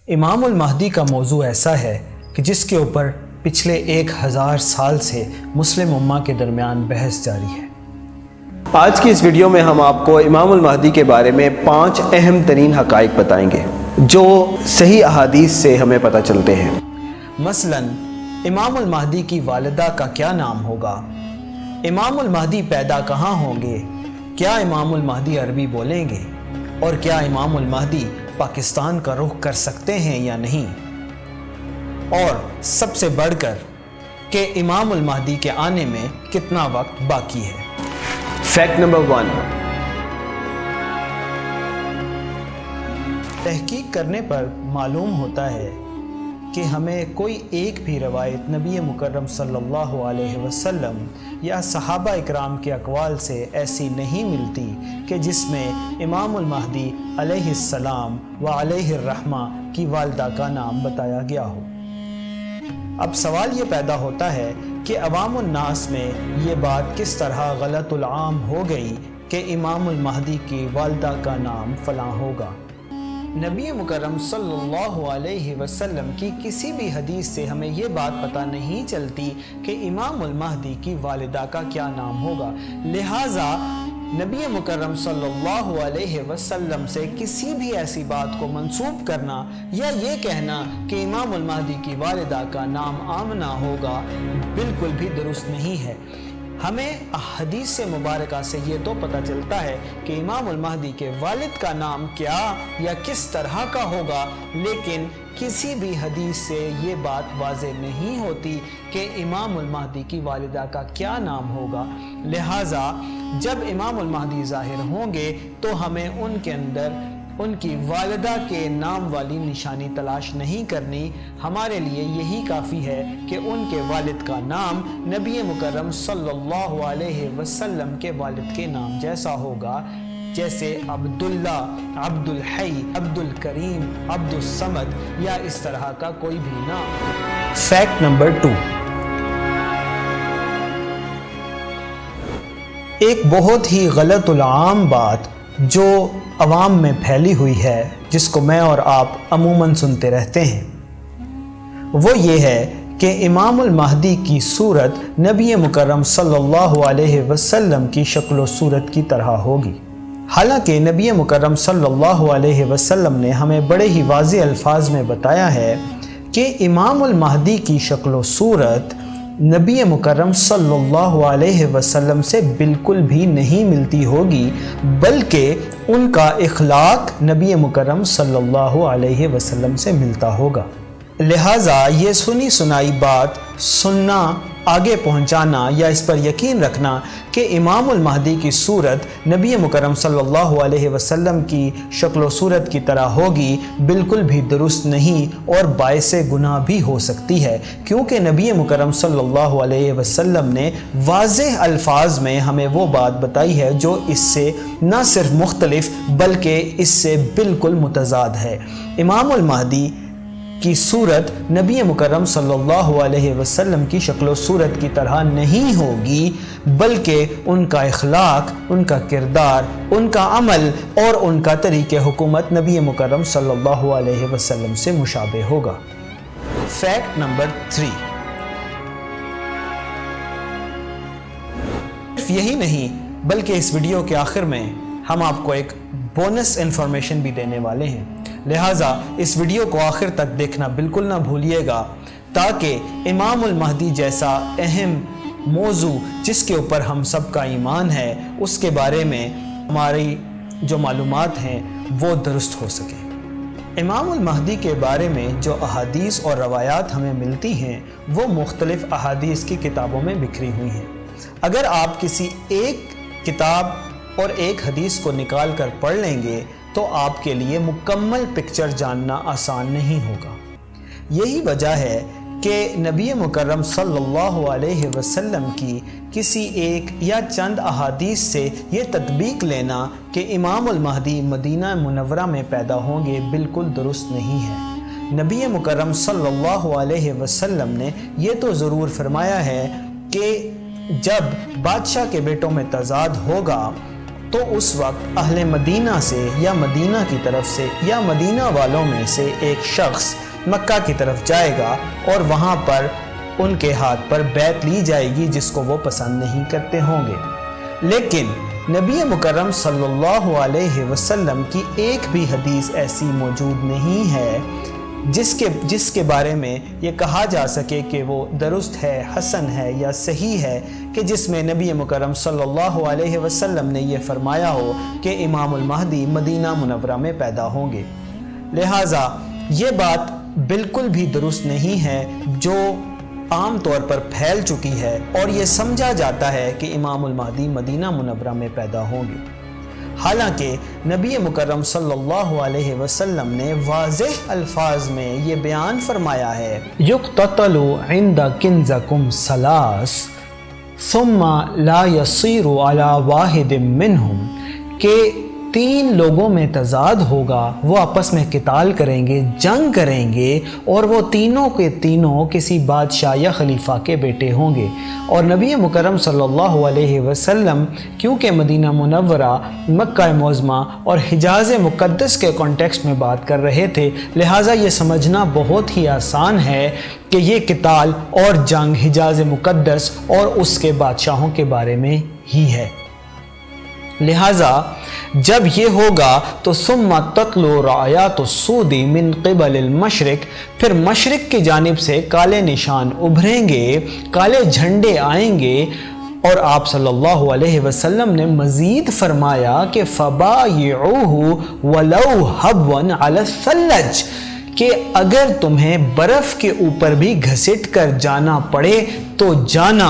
امام المہدی کا موضوع ایسا ہے کہ جس کے اوپر پچھلے 1000 سال سے مسلم امہ کے درمیان بحث جاری ہے۔ آج کی اس ویڈیو میں ہم آپ کو امام المہدی کے بارے میں 5 اہم ترین حقائق بتائیں گے جو صحیح احادیث سے ہمیں پتہ چلتے ہیں۔ مثلاً امام المہدی کی والدہ کا کیا نام ہوگا؟ امام المہدی پیدا کہاں ہوں گے؟ کیا امام المہدی عربی بولیں گے؟ اور کیا امام المہدی پاکستان کا رخ کر سکتے ہیں یا نہیں؟ اور سب سے بڑھ کر کہ امام المہدی کے آنے میں کتنا وقت باقی ہے۔ فیکٹ نمبر 1، تحقیق کرنے پر معلوم ہوتا ہے کہ ہمیں کوئی ایک بھی روایت نبی مکرم صلی اللہ علیہ وسلم یا صحابہ اکرام کے اقوال سے ایسی نہیں ملتی کہ جس میں امام المہدی علیہ السلام و علیہ الرحمہ کی والدہ کا نام بتایا گیا ہو۔ اب سوال یہ پیدا ہوتا ہے کہ عوام الناس میں یہ بات کس طرح غلط العام ہو گئی کہ امام المہدی کی والدہ کا نام فلاں ہوگا۔ نبی مکرم صلی اللہ علیہ وسلم کی کسی بھی حدیث سے ہمیں یہ بات پتہ نہیں چلتی کہ امام المہدی کی والدہ کا کیا نام ہوگا، لہٰذا نبی مکرم صلی اللہ علیہ وسلم سے کسی بھی ایسی بات کو منسوب کرنا یا یہ کہنا کہ امام المہدی کی والدہ کا نام آمنہ ہوگا بالکل بھی درست نہیں ہے۔ ہمیں حدیث مبارکہ سے یہ تو پتہ چلتا ہے کہ امام المہدی کے والد کا نام کیا یا کس طرح کا ہوگا، لیکن کسی بھی حدیث سے یہ بات واضح نہیں ہوتی کہ امام المہدی کی والدہ کا کیا نام ہوگا۔ لہٰذا جب امام المہدی ظاہر ہوں گے تو ہمیں ان کے اندر ان کی والدہ کے نام والی نشانی تلاش نہیں کرنی، ہمارے لیے یہی کافی ہے کہ ان کے والد کا نام نبی مکرم صلی اللہ علیہ وسلم کے والد کے نام جیسا ہوگا، جیسے عبداللہ، عبد الحی، عبد الکریم، عبد الصمد یا اس طرح کا کوئی بھی نام۔ فیکٹ نمبر 2، ایک بہت ہی غلط العام بات جو عوام میں پھیلی ہوئی ہے، جس کو میں اور آپ عموماً سنتے رہتے ہیں، وہ یہ ہے کہ امام المہدی کی صورت نبی مکرم صلی اللہ علیہ وسلم کی شکل و صورت کی طرح ہوگی۔ حالانکہ نبی مکرم صلی اللہ علیہ وسلم نے ہمیں بڑے ہی واضح الفاظ میں بتایا ہے کہ امام المہدی کی شکل و صورت نبی مکرم صلی اللہ علیہ وسلم سے بالکل بھی نہیں ملتی ہوگی، بلکہ ان کا اخلاق نبی مکرم صلی اللہ علیہ وسلم سے ملتا ہوگا۔ لہٰذا یہ سنی سنائی بات سننا، آگے پہنچانا یا اس پر یقین رکھنا کہ امام المہدی کی صورت نبی مکرم صلی اللہ علیہ وسلم کی شکل و صورت کی طرح ہوگی بالکل بھی درست نہیں اور باعث گناہ بھی ہو سکتی ہے، کیونکہ نبی مکرم صلی اللہ علیہ وسلم نے واضح الفاظ میں ہمیں وہ بات بتائی ہے جو اس سے نہ صرف مختلف بلکہ اس سے بالکل متضاد ہے۔ امام المہدی کی صورت نبی مکرم صلی اللہ علیہ وسلم کی شکل و صورت کی طرح نہیں ہوگی، بلکہ ان کا اخلاق، ان کا کردار، ان کا عمل اور ان کا طریق حکومت نبی مکرم صلی اللہ علیہ وسلم سے مشابہ ہوگا۔ فیکٹ نمبر 3، صرف یہی نہیں بلکہ اس ویڈیو کے آخر میں ہم آپ کو ایک بونس انفارمیشن بھی دینے والے ہیں، لہٰذا اس ویڈیو کو آخر تک دیکھنا بالکل نہ بھولیے گا تاکہ امام المہدی جیسا اہم موضوع جس کے اوپر ہم سب کا ایمان ہے اس کے بارے میں ہماری جو معلومات ہیں وہ درست ہو سکے۔ امام المہدی کے بارے میں جو احادیث اور روایات ہمیں ملتی ہیں وہ مختلف احادیث کی کتابوں میں بکھری ہوئی ہیں۔ اگر آپ کسی ایک کتاب اور ایک حدیث کو نکال کر پڑھ لیں گے تو آپ کے لیے مکمل پکچر جاننا آسان نہیں ہوگا۔ یہی وجہ ہے کہ نبی مکرم صلی اللہ علیہ وسلم کی کسی ایک یا چند احادیث سے یہ تطبیق لینا کہ امام المہدی مدینہ منورہ میں پیدا ہوں گے بالکل درست نہیں ہے۔ نبی مکرم صلی اللہ علیہ وسلم نے یہ تو ضرور فرمایا ہے کہ جب بادشاہ کے بیٹوں میں تضاد ہوگا تو اس وقت اہل مدینہ سے یا مدینہ کی طرف سے یا مدینہ والوں میں سے ایک شخص مکہ کی طرف جائے گا اور وہاں پر ان کے ہاتھ پر بیعت لی جائے گی جس کو وہ پسند نہیں کرتے ہوں گے۔ لیکن نبی مکرم صلی اللہ علیہ وسلم کی ایک بھی حدیث ایسی موجود نہیں ہے جس کے بارے میں یہ کہا جا سکے کہ وہ درست ہے، حسن ہے یا صحیح ہے، کہ جس میں نبی مکرم صلی اللہ علیہ وسلم نے یہ فرمایا ہو کہ امام المہدی مدینہ منورہ میں پیدا ہوں گے۔ لہٰذا یہ بات بالکل بھی درست نہیں ہے جو عام طور پر پھیل چکی ہے، اور یہ سمجھا جاتا ہے کہ امام المہدی مدینہ منورہ میں پیدا ہوں گے، حالانکہ نبی مکرم صلی اللہ علیہ وسلم نے واضح الفاظ میں یہ بیان فرمایا ہے یقتتل عند کنزکم ثلاث ثم لا يصير على واحد منهم کہ 3 لوگوں میں تضاد ہوگا، وہ آپس میں قتال کریں گے، جنگ کریں گے، اور وہ تینوں کے تینوں کسی بادشاہ یا خلیفہ کے بیٹے ہوں گے۔ اور نبی مکرم صلی اللہ علیہ وسلم کیونکہ مدینہ منورہ، مکہ معظمہ اور حجاز مقدس کے کانٹیکسٹ میں بات کر رہے تھے، لہٰذا یہ سمجھنا بہت ہی آسان ہے کہ یہ قتال اور جنگ حجاز مقدس اور اس کے بادشاہوں کے بارے میں ہی ہے۔ لہٰذا جب یہ ہوگا تو ثم تطلع رایات السود من قبل المشرق، پھر مشرق کی جانب سے کالے نشان ابھریں گے، کالے جھنڈے آئیں گے، اور آپ صلی اللہ علیہ وسلم نے مزید فرمایا کہ فبایعوہ ولو حبوا علی الثلج، کہ اگر تمہیں برف کے اوپر بھی گھسٹ کر جانا پڑے تو جانا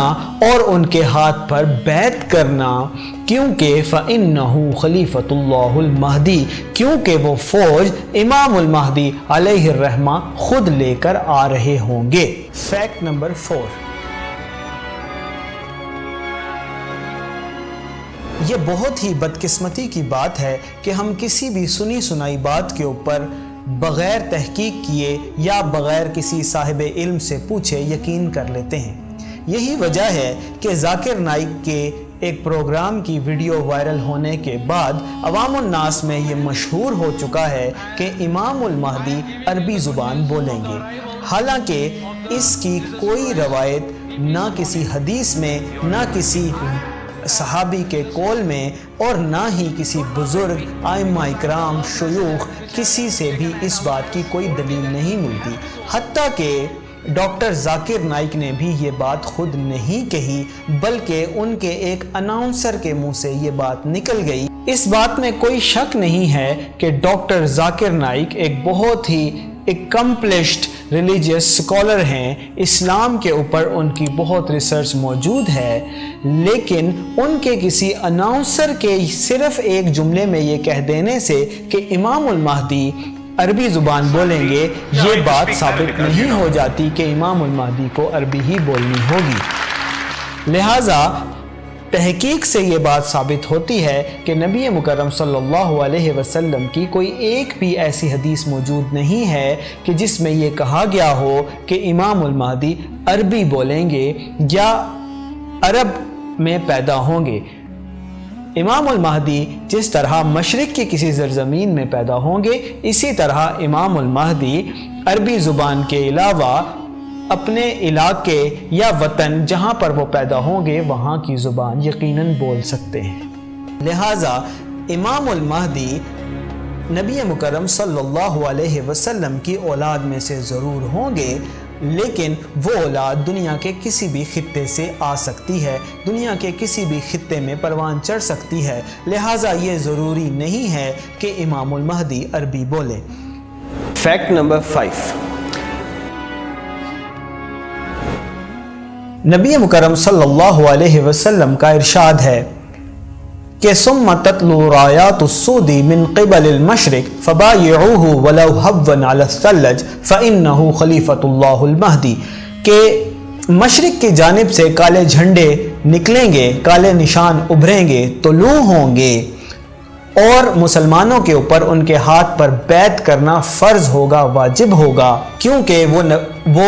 اور ان کے ہاتھ پر بیعت کرنا، کیونکہ فَإِنَّهُ خلیفۃ اللہ المہدی، کیونکہ وہ فوج امام المہدی علیہ الرحمہ خود لے کر آ رہے ہوں گے۔ فیکٹ نمبر 4، یہ بہت ہی بدقسمتی کی بات ہے کہ ہم کسی بھی سنی سنائی بات کے اوپر بغیر تحقیق کیے یا بغیر کسی صاحب علم سے پوچھے یقین کر لیتے ہیں۔ یہی وجہ ہے کہ ذاکر نائک کے ایک پروگرام کی ویڈیو وائرل ہونے کے بعد عوام الناس میں یہ مشہور ہو چکا ہے کہ امام المہدی عربی زبان بولیں گے، حالانکہ اس کی کوئی روایت نہ کسی حدیث میں، نہ کسی صحابی کے قول میں، اور نہ ہی کسی بزرگ ائمہ اکرام شیوخ کسی سے بھی اس بات کی کوئی دلیل نہیں ملتی۔ حتیٰ کہ ڈاکٹر ذاکر نائک نے بھی یہ بات خود نہیں کہی، بلکہ ان کے ایک اناؤنسر کے منہ سے یہ بات نکل گئی۔ اس بات میں کوئی شک نہیں ہے کہ ڈاکٹر ذاکر نائک ایک بہت ہی اکمپلشڈ ریلیجیس سکولر ہیں، اسلام کے اوپر ان کی بہت ریسرچ موجود ہے، لیکن ان کے کسی اناؤنسر کے صرف ایک جملے میں یہ کہہ دینے سے کہ امام المہدی عربی زبان بولیں گے، یہ بات ثابت نہیں ہو جاتی کہ امام المہدی کو عربی ہی بولنی ہوگی۔ لہٰذا تحقیق سے یہ بات ثابت ہوتی ہے کہ نبی مکرم صلی اللہ علیہ وسلم کی کوئی ایک بھی ایسی حدیث موجود نہیں ہے کہ جس میں یہ کہا گیا ہو کہ امام المہدی عربی بولیں گے یا عرب میں پیدا ہوں گے۔ امام المہدی جس طرح مشرق کی کسی زرزمین میں پیدا ہوں گے، اسی طرح امام المہدی عربی زبان کے علاوہ اپنے علاقے یا وطن جہاں پر وہ پیدا ہوں گے وہاں کی زبان یقیناً بول سکتے ہیں۔ لہٰذا امام المہدی نبی مکرم صلی اللہ علیہ وسلم کی اولاد میں سے ضرور ہوں گے، لیکن وہ اولاد دنیا کے کسی بھی خطے سے آ سکتی ہے، دنیا کے کسی بھی خطے میں پروان چڑھ سکتی ہے، لہٰذا یہ ضروری نہیں ہے کہ امام المہدی عربی بولے۔ فیکٹ نمبر 5، نبی مکرم صلی اللہ علیہ وسلم کا ارشاد ہے کہ ثم تطلع رایات السود من قبل المشرق فبایعوہ ولو حبوا علی الثلج فإنہ خلیفۃ اللہ المہدی، کہ مشرق کی جانب سے کالے جھنڈے نکلیں گے، کالے نشان ابھریں گے، طلوع ہوں گے، اور مسلمانوں کے اوپر ان کے ہاتھ پر بیعت کرنا فرض ہوگا، واجب ہوگا، کیونکہ وہ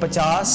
50,